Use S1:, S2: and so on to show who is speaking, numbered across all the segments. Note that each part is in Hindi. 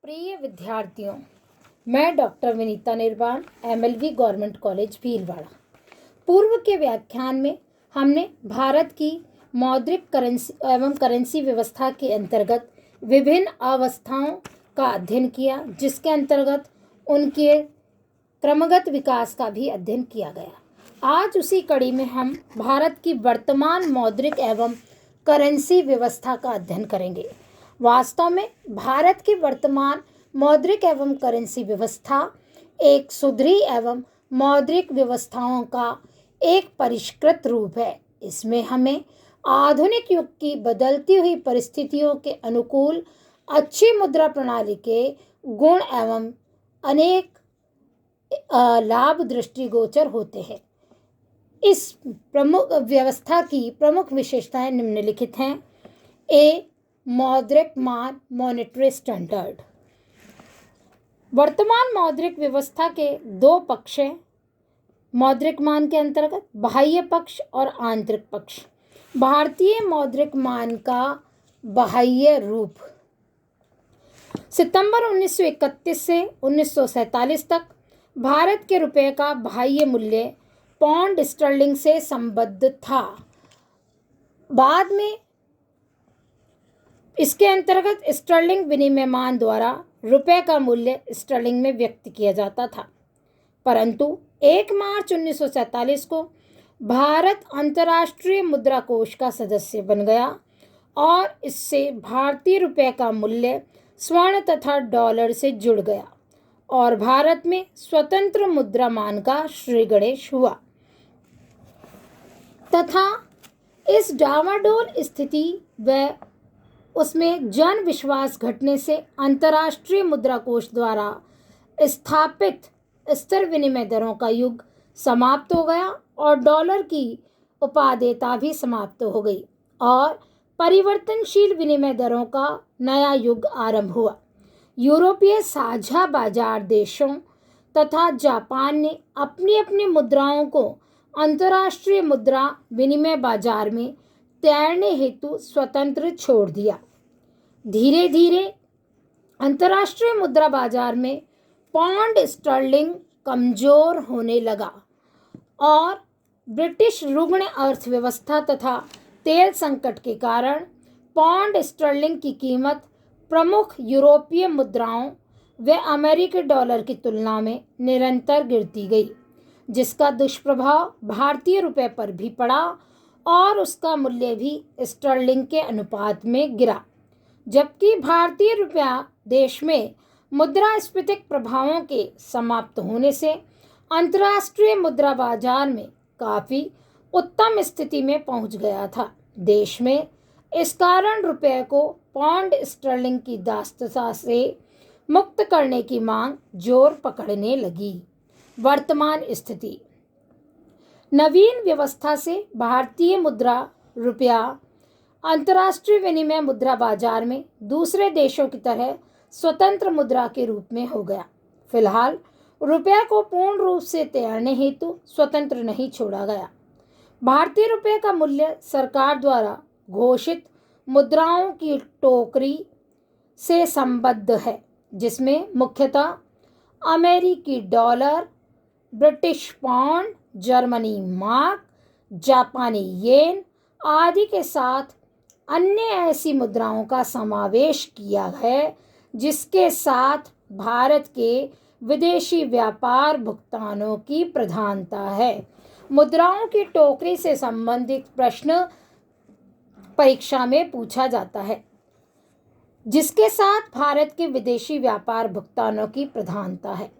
S1: प्रिय विद्यार्थियों, मैं डॉक्टर विनीता निर्वाण, MLV गवर्नमेंट कॉलेज भीलवाड़ा। पूर्व के व्याख्यान में हमने भारत की मौद्रिक करेंसी व्यवस्था के अंतर्गत विभिन्न अवस्थाओं का अध्ययन किया, जिसके अंतर्गत उनके क्रमगत विकास का भी अध्ययन किया गया। आज उसी कड़ी में हम भारत की वर्तमान मौद्रिक एवं करेंसी व्यवस्था का अध्ययन करेंगे। वास्तव में भारत की वर्तमान मौद्रिक एवं करेंसी व्यवस्था एक सुधरी एवं मौद्रिक व्यवस्थाओं का एक परिष्कृत रूप है। इसमें हमें आधुनिक युग की बदलती हुई परिस्थितियों के अनुकूल अच्छी मुद्रा प्रणाली के गुण एवं अनेक लाभ दृष्टिगोचर होते हैं। इस प्रमुख व्यवस्था की प्रमुख विशेषताएं निम्नलिखित हैं। मौद्रिक मान, मॉनेटरी स्टैंडर्ड। वर्तमान मौद्रिक व्यवस्था के दो पक्ष हैं। मौद्रिक मान के अंतर्गत बाह्य पक्ष और आंतरिक पक्ष। भारतीय मौद्रिक मान का बाह्य रूप सितंबर 1931 से 1947 तक भारत के रुपये का बाह्य मूल्य पाउंड स्टर्लिंग से संबद्ध था। बाद में इसके अंतर्गत स्टर्लिंग विनिमयमान द्वारा रुपये का मूल्य स्टर्लिंग में व्यक्त किया जाता था, परंतु 1 मार्च 1947 को भारत अंतर्राष्ट्रीय मुद्रा कोष का सदस्य बन गया और इससे भारतीय रुपये का मूल्य स्वर्ण तथा डॉलर से जुड़ गया और भारत में स्वतंत्र मुद्रा मान का श्री गणेश हुआ तथा इस डावाडोल स्थिति व उसमें जन विश्वास घटने से अंतर्राष्ट्रीय मुद्रा कोष द्वारा स्थापित स्थिर विनिमय दरों का युग समाप्त हो गया और डॉलर की उपादेयता भी समाप्त हो गई और परिवर्तनशील विनिमय दरों का नया युग आरंभ हुआ। यूरोपीय साझा बाजार देशों तथा जापान ने अपनी अपनी मुद्राओं को अंतर्राष्ट्रीय मुद्रा विनिमय बाजार में तैरने हेतु स्वतंत्र छोड़ दिया। धीरे धीरे अंतर्राष्ट्रीय मुद्रा बाजार में पाउंड स्टर्लिंग कमजोर होने लगा और ब्रिटिश रुग्ण अर्थव्यवस्था तथा तेल संकट के कारण पाउंड स्टर्लिंग की कीमत प्रमुख यूरोपीय मुद्राओं व अमेरिकी डॉलर की तुलना में निरंतर गिरती गई, जिसका दुष्प्रभाव भारतीय रुपये पर भी पड़ा और उसका मूल्य भी स्टर्लिंग के अनुपात में गिरा। जबकि भारतीय रुपया देश में मुद्रास्फीतिक प्रभावों के समाप्त होने से अंतर्राष्ट्रीय मुद्रा बाजार में काफ़ी उत्तम स्थिति में पहुंच गया था। देश में इस कारण रुपये को पाउंड स्टर्लिंग की दास्तां से मुक्त करने की मांग जोर पकड़ने लगी। वर्तमान स्थिति। नवीन व्यवस्था से भारतीय मुद्रा रुपया अंतर्राष्ट्रीय विनिमय मुद्रा बाजार में दूसरे देशों की तरह स्वतंत्र मुद्रा के रूप में हो गया। फिलहाल रुपये को पूर्ण रूप से तैरने हेतु स्वतंत्र नहीं छोड़ा गया। भारतीय रुपये का मूल्य सरकार द्वारा घोषित मुद्राओं की टोकरी से संबद्ध है, जिसमें मुख्यतः अमेरिकी dollar, British pound, Germany mark, जापानी येन आदि के साथ अन्य ऐसी मुद्राओं का समावेश किया है जिसके साथ भारत के विदेशी व्यापार भुगतानों की प्रधानता है। मुद्राओं की टोकरी से संबंधित प्रश्न परीक्षा में पूछा जाता है, जिसके साथ भारत के विदेशी व्यापार भुगतानों की प्रधानता है।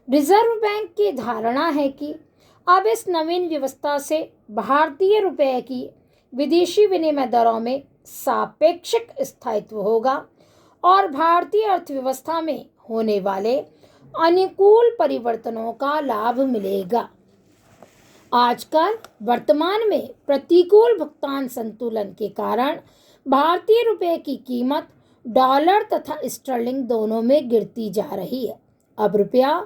S1: रिजर्व बैंक की धारणा है कि अब इस नवीन व्यवस्था से भारतीय रुपये की विदेशी विनिमय दरों में सापेक्षिक स्थायित्व होगा और भारतीय अर्थव्यवस्था में होने वाले अनुकूल परिवर्तनों का लाभ मिलेगा। आजकल वर्तमान में प्रतिकूल भुगतान संतुलन के कारण भारतीय रुपये की कीमत डॉलर तथा स्टर्लिंग दोनों में गिरती जा रही है। अब रुपया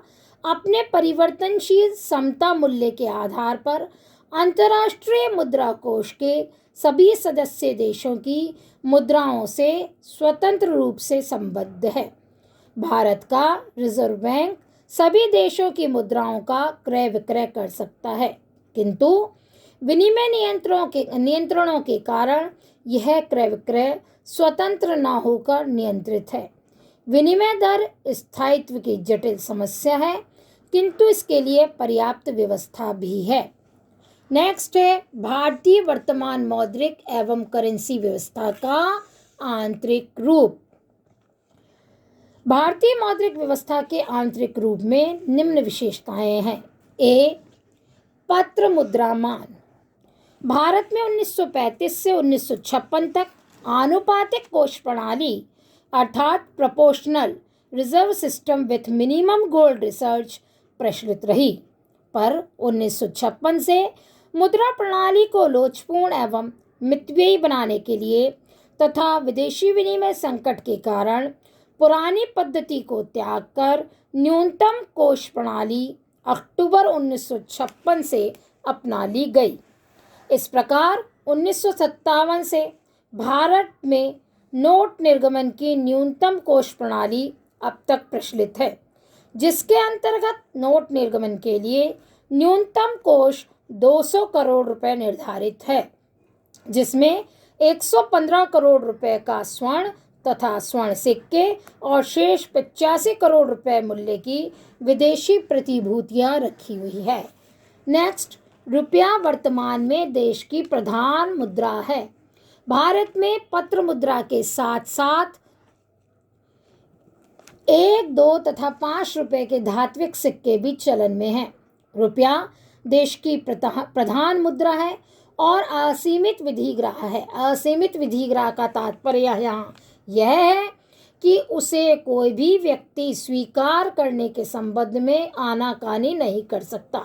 S1: अपने परिवर्तनशील समता मूल्य के आधार पर अंतर्राष्ट्रीय मुद्रा कोष के सभी सदस्य देशों की मुद्राओं से स्वतंत्र रूप से संबद्ध है। भारत का रिजर्व बैंक सभी देशों की मुद्राओं का क्रय विक्रय कर सकता है, किंतु विनिमय नियंत्रणों के कारण यह क्रय विक्रय स्वतंत्र न होकर नियंत्रित है। विनिमय दर स्थायित्व की जटिल समस्या है, किंतु इसके लिए पर्याप्त व्यवस्था भी है। नेक्स्ट है भारतीय वर्तमान मौद्रिक एवं करेंसी व्यवस्था का आंतरिक रूप। भारतीय मौद्रिक व्यवस्था के आंतरिक रूप में निम्न विशेषताएं हैं। ए, पत्र मुद्रा मान। भारत में 1935 से 1956 तक आनुपातिक कोष प्रणाली अर्थात proportional reserve system with minimum gold research प्रचलित रही, पर 1956 से मुद्रा प्रणाली को लोचपूर्ण एवं मितव्ययी बनाने के लिए तथा विदेशी विनिमय संकट के कारण पुरानी पद्धति को त्याग कर न्यूनतम कोष प्रणाली अक्टूबर 1956 से अपना ली गई। इस प्रकार 1957 से भारत में नोट निर्गमन की न्यूनतम कोष प्रणाली अब तक प्रचलित है, जिसके अंतर्गत नोट निर्गमन के लिए न्यूनतम कोष 200 करोड़ रुपए निर्धारित है, जिसमें 115 करोड़ रुपए का स्वर्ण तथा स्वर्ण सिक्के और शेष 85 करोड़ रुपए मूल्य की विदेशी प्रतिभूतियां रखी हुई है। नेक्स्ट, रुपया वर्तमान में देश की प्रधान मुद्रा है। भारत में पत्र मुद्रा के साथ साथ 1, 2 तथा 5 रुपए के धात्विक सिक्के भी चलन में हैं। रुपया देश की प्रधान मुद्रा है और असीमित विधिग्राह है। असीमित विधिग्राह का तात्पर्य यहाँ यह है कि उसे कोई भी व्यक्ति स्वीकार करने के संबंध में आनाकानी नहीं कर सकता,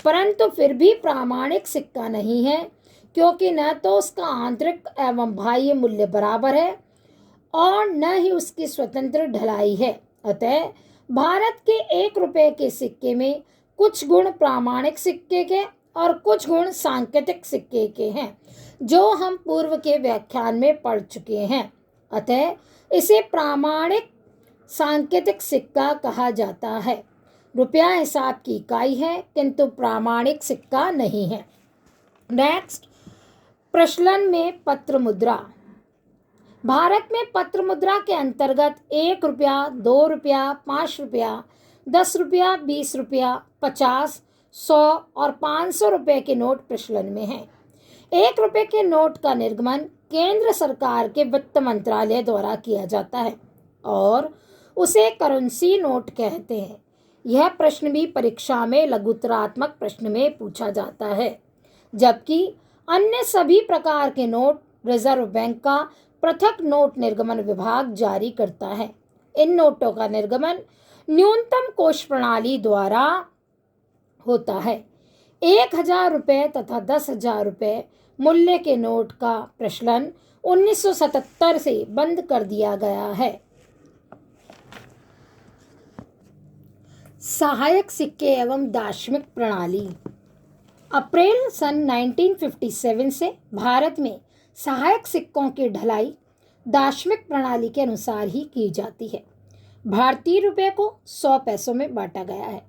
S1: परंतु फिर भी प्रामाणिक सिक्का नहीं है, क्योंकि न तो उसका आंतरिक एवं बाह्य मूल्य बराबर है और न ही उसकी स्वतंत्र ढलाई है। अतः भारत के 1 रुपये के सिक्के में कुछ गुण प्रामाणिक सिक्के के और कुछ गुण सांकेतिक सिक्के के हैं, जो हम पूर्व के व्याख्यान में पढ़ चुके हैं। अतः इसे प्रामाणिक सांकेतिक सिक्का कहा जाता है। रुपया हिसाब की इकाई है, किंतु प्रामाणिक सिक्का नहीं है। नेक्स्ट, प्रचलन में पत्र मुद्रा। भारत में पत्र मुद्रा के अंतर्गत 1 रुपया, 2 रुपया, 5 रुपया, 10 रुपया, 20 रुपया, 50, 100 और 500 रुपये के नोट प्रचलन में हैं। 1 रुपये के नोट का निर्गमन केंद्र सरकार के वित्त मंत्रालय द्वारा किया जाता है और उसे करेंसी नोट कहते हैं। यह प्रश्न भी परीक्षा में लघुत्तरात्मक प्रश्न में पूछा जाता है, जबकि अन्य सभी प्रकार के नोट रिजर्व बैंक का पृथक नोट निर्गमन विभाग जारी करता है। इन नोटों का निर्गमन न्यूनतम कोष प्रणाली द्वारा होता है। 1000 रुपये तथा 10,000 रुपये मूल्य के नोट का प्रचलन 1977 से बंद कर दिया गया है। सहायक सिक्के एवं दाशमिक प्रणाली। अप्रैल सन 1957 से भारत में सहायक सिक्कों की ढलाई दाशमिक प्रणाली के अनुसार ही की जाती है। भारतीय रुपये को 100 पैसों में बांटा गया है।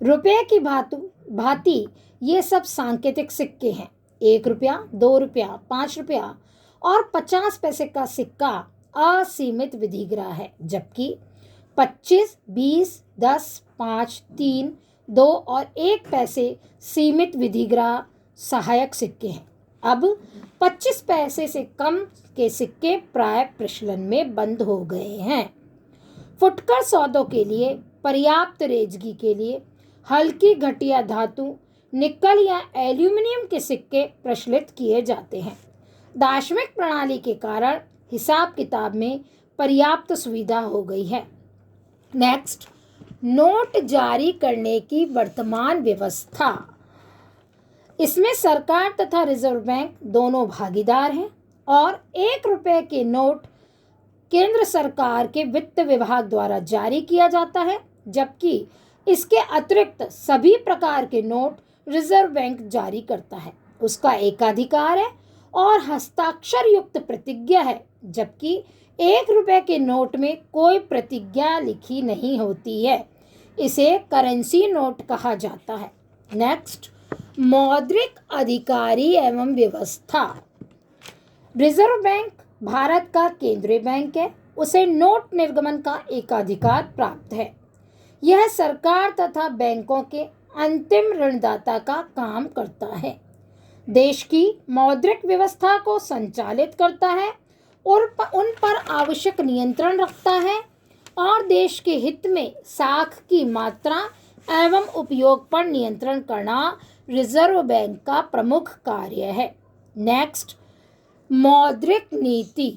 S1: रुपये की भांति ये सब सांकेतिक सिक्के हैं। 1 रुपया, 2 रुपया, 5 रुपया और 50 पैसे का सिक्का असीमित विधिग्राह है, जबकि 25, 20, 10, 5, 3, 2 और 1 पैसे सीमित विधिग्राह सहायक सिक्के हैं। अब 25 पैसे से कम के सिक्के प्राय प्रचलन में बंद हो गए हैं। फुटकर सौदों के लिए पर्याप्त रेजगी के लिए हल्की घटिया धातु, निकल या एल्यूमिनियम के सिक्के प्रचलित किए जाते हैं। दाशमिक प्रणाली के कारण हिसाब किताब में पर्याप्त सुविधा हो गई है। नेक्स्ट, नोट जारी करने की वर्तमान व्यवस्था। इसमें सरकार तथा रिजर्व बैंक दोनों भागीदार हैं और 1 रुपये के नोट केंद्र सरकार के वित्त विभाग द्वारा जारी किया जाता है, जबकि इसके अतिरिक्त सभी प्रकार के नोट रिजर्व बैंक जारी करता है। उसका एकाधिकार है और हस्ताक्षर युक्त प्रतिज्ञा है, जबकि 1 रुपए के नोट में कोई प्रतिज्ञा लिखी नहीं होती है। इसे करेंसी नोट कहा जाता है। नेक्स्ट, मौद्रिक अधिकारी एवं व्यवस्था। रिजर्व बैंक भारत का केंद्रीय बैंक है। उसे नोट निर्गमन का एकाधिकार प्राप्त है। यह सरकार तथा बैंकों के अंतिम ऋणदाता का काम करता है, देश की मौद्रिक व्यवस्था को संचालित करता है और उन पर आवश्यक नियंत्रण रखता है और देश के हित में साख की मात्रा एवं उपयोग पर नियंत्रण करना रिजर्व बैंक का प्रमुख कार्य है। नेक्स्ट, मौद्रिक नीति।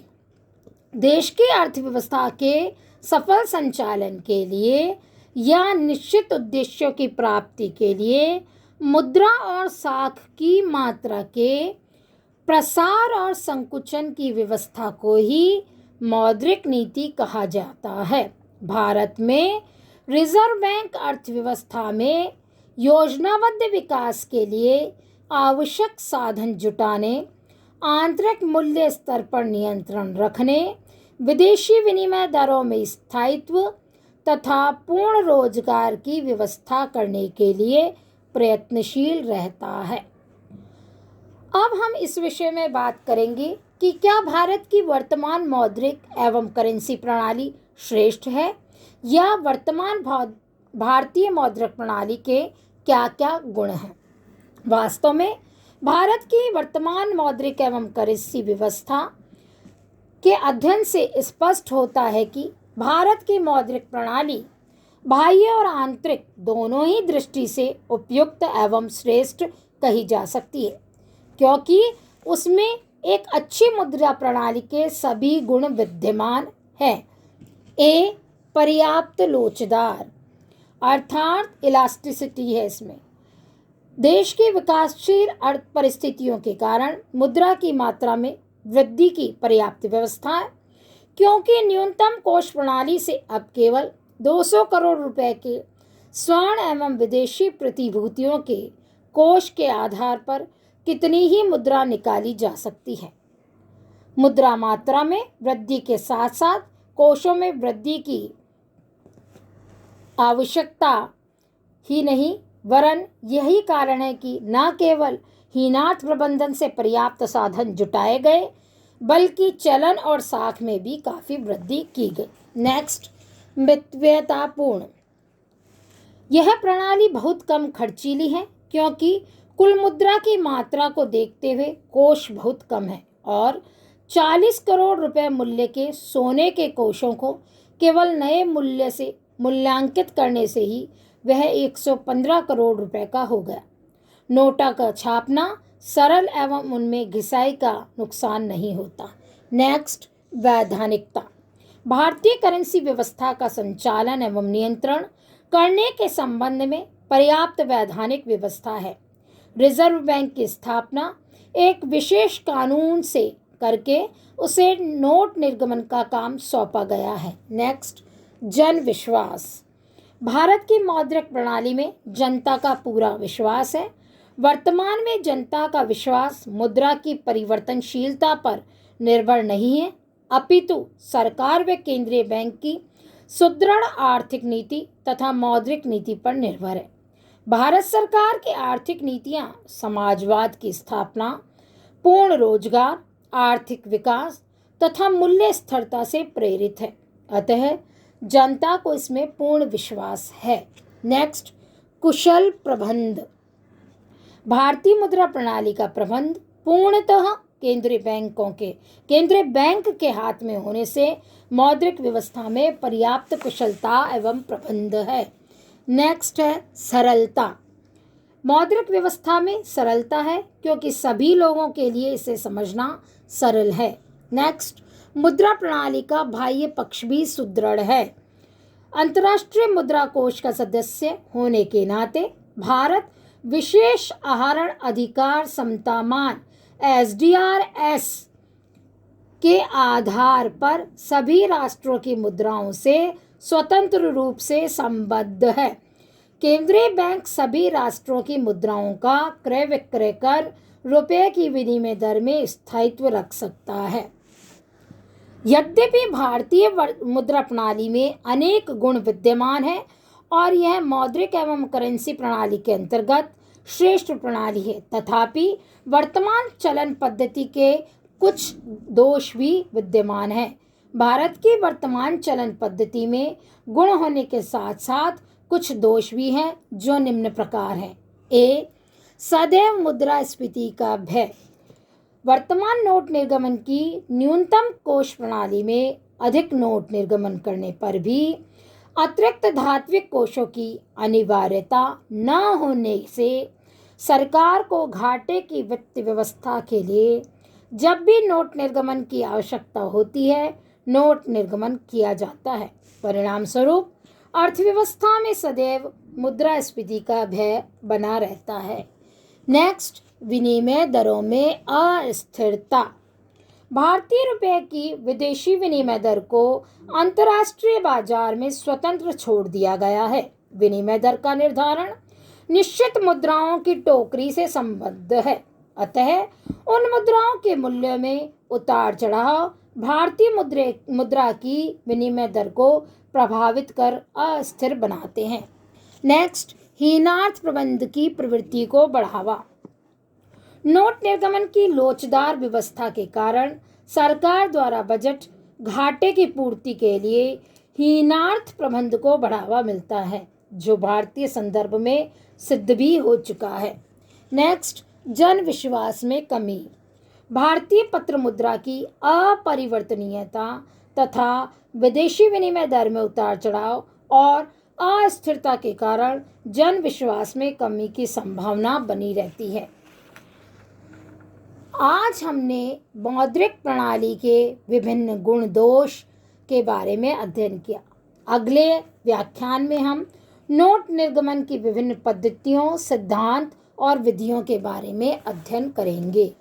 S1: देश की अर्थव्यवस्था के सफल संचालन के लिए या निश्चित उद्देश्यों की प्राप्ति के लिए मुद्रा और साख की मात्रा के प्रसार और संकुचन की व्यवस्था को ही मौद्रिक नीति कहा जाता है। भारत में रिजर्व बैंक अर्थव्यवस्था में योजनाबद्ध विकास के लिए आवश्यक साधन जुटाने, आंतरिक मूल्य स्तर पर नियंत्रण रखने, विदेशी विनिमय दरों में स्थायित्व तथा पूर्ण रोजगार की व्यवस्था करने के लिए प्रयत्नशील रहता है। अब हम इस विषय में बात करेंगे कि क्या भारत की वर्तमान मौद्रिक एवं करेंसी प्रणाली श्रेष्ठ है या वर्तमान भारतीय मौद्रिक प्रणाली के क्या क्या गुण हैं। वास्तव में भारत की वर्तमान मौद्रिक एवं करेंसी व्यवस्था के अध्ययन से स्पष्ट होता है कि भारत की मौद्रिक प्रणाली बाह्य और आंतरिक दोनों ही दृष्टि से उपयुक्त एवं श्रेष्ठ कही जा सकती है, क्योंकि उसमें एक अच्छी मुद्रा प्रणाली के सभी गुण विद्यमान हैं। ए, पर्याप्त लोचदार अर्थात इलास्टिसिटी है इसमें। देश की विकासशील अर्थ परिस्थितियों के कारण मुद्रा की मात्रा में वृद्धि की पर्याप्त व्यवस्था है, क्योंकि न्यूनतम कोष प्रणाली से अब केवल 200 करोड़ रुपए के स्वर्ण एवं विदेशी प्रतिभूतियों के कोष के आधार पर कितनी ही मुद्रा निकाली जा सकती है। मुद्रा मात्रा में वृद्धि के साथ साथ कोषों में वृद्धि की आवश्यकता ही नहीं, वरन यही कारण है कि न केवल हीनार्थ प्रबंधन से पर्याप्त साधन जुटाए गए, बल्कि चलन और साख में भी काफ़ी वृद्धि की गई। नेक्स्ट, मितव्ययतापूर्ण। यह प्रणाली बहुत कम खर्चीली है, क्योंकि कुल मुद्रा की मात्रा को देखते हुए कोष बहुत कम है और 40 करोड़ रुपए मूल्य के सोने के कोषों को केवल नए मूल्य से मूल्यांकित करने से ही वह 115 करोड़ रुपए का हो गया। नोटा का छापना सरल एवं उनमें घिसाई का नुकसान नहीं होता। नेक्स्ट, वैधानिकता। भारतीय करेंसी व्यवस्था का संचालन एवं नियंत्रण करने के संबंध में पर्याप्त वैधानिक व्यवस्था है। रिजर्व बैंक की स्थापना एक विशेष कानून से करके उसे नोट निर्गमन का काम सौंपा गया है। नेक्स्ट, जन विश्वास। भारत की मौद्रिक प्रणाली में जनता का पूरा विश्वास है। वर्तमान में जनता का विश्वास मुद्रा की परिवर्तनशीलता पर निर्भर नहीं है, अपितु सरकार व केंद्रीय बैंक की सुदृढ़ आर्थिक नीति तथा मौद्रिक नीति पर निर्भर है। भारत सरकार की आर्थिक नीतियां समाजवाद की स्थापना, पूर्ण रोजगार, आर्थिक विकास तथा मूल्य स्थिरता से प्रेरित है, अतः जनता को इसमें पूर्ण विश्वास है। नेक्स्ट, कुशल प्रबंध। भारतीय मुद्रा प्रणाली का प्रबंध पूर्णतः केंद्रीय बैंक के हाथ में होने से मौद्रिक व्यवस्था में पर्याप्त कुशलता एवं प्रबंध है। नेक्स्ट है सरलता। मौद्रिक व्यवस्था में सरलता है, क्योंकि सभी लोगों के लिए इसे समझना सरल है। नेक्स्ट, मुद्रा प्रणाली का बाह्य पक्ष भी सुदृढ़ है। अंतर्राष्ट्रीय मुद्रा कोष का सदस्य होने के नाते भारत विशेष आहरण अधिकार समतामान SDRS के आधार पर सभी राष्ट्रों की मुद्राओं से स्वतंत्र रूप से संबद्ध है। केंद्रीय बैंक सभी राष्ट्रों की मुद्राओं का क्रय विक्रय कर रुपये की विनिमय दर में स्थायित्व रख सकता है। यद्यपि भारतीय मुद्रा प्रणाली में अनेक गुण विद्यमान हैं और यह मौद्रिक एवं करेंसी प्रणाली के अंतर्गत श्रेष्ठ प्रणाली है, तथापि वर्तमान चलन पद्धति के कुछ दोष भी विद्यमान हैं। भारत की वर्तमान चलन पद्धति में गुण होने के साथ साथ कुछ दोष भी हैं जो निम्न प्रकार हैं। ए, सदैव मुद्रास्फीति का भय। वर्तमान नोट निर्गमन की न्यूनतम कोष प्रणाली में अधिक नोट निर्गमन करने पर भी अतिरिक्त धात्विक कोषों की अनिवार्यता न होने से सरकार को घाटे की वित्त व्यवस्था के लिए जब भी नोट निर्गमन की आवश्यकता होती है, नोट निर्गमन किया जाता है। परिणाम स्वरूप अर्थव्यवस्था में सदैव मुद्रास्फीति का भय बना रहता है। नेक्स्ट, विनिमय दरों में अस्थिरता। भारतीय रुपये की विदेशी विनिमय दर को अंतर्राष्ट्रीय बाजार में स्वतंत्र छोड़ दिया गया है। विनिमय दर का निर्धारण निश्चित मुद्राओं की टोकरी से संबद्ध है, अतः उन मुद्राओं के मूल्य में उतार चढ़ाव भारतीय मुद्रा की विनिमय दर को प्रभावित कर अस्थिर बनाते हैं। नेक्स्ट, हीनार्थ प्रबंध की प्रवृत्ति को बढ़ावा। नोट निर्गमन की लोचदार व्यवस्था के कारण सरकार द्वारा बजट घाटे की पूर्ति के लिए हीनार्थ प्रबंध को बढ़ावा मिलता है, जो भारतीय संदर्भ में सिद्ध भी हो चुका है। नेक्स्ट, जन विश्वास में कमी। भारतीय पत्र मुद्रा की अपरिवर्तनीयता तथा विदेशी विनिमय दर में उतार चढ़ाव और अस्थिरता के कारण जन विश्वास में कमी की संभावना बनी रहती है। आज हमने मौद्रिक प्रणाली के विभिन्न गुण दोष के बारे में अध्ययन किया। अगले व्याख्यान में हम नोट निर्गमन की विभिन्न पद्धतियों, सिद्धांत और विधियों के बारे में अध्ययन करेंगे।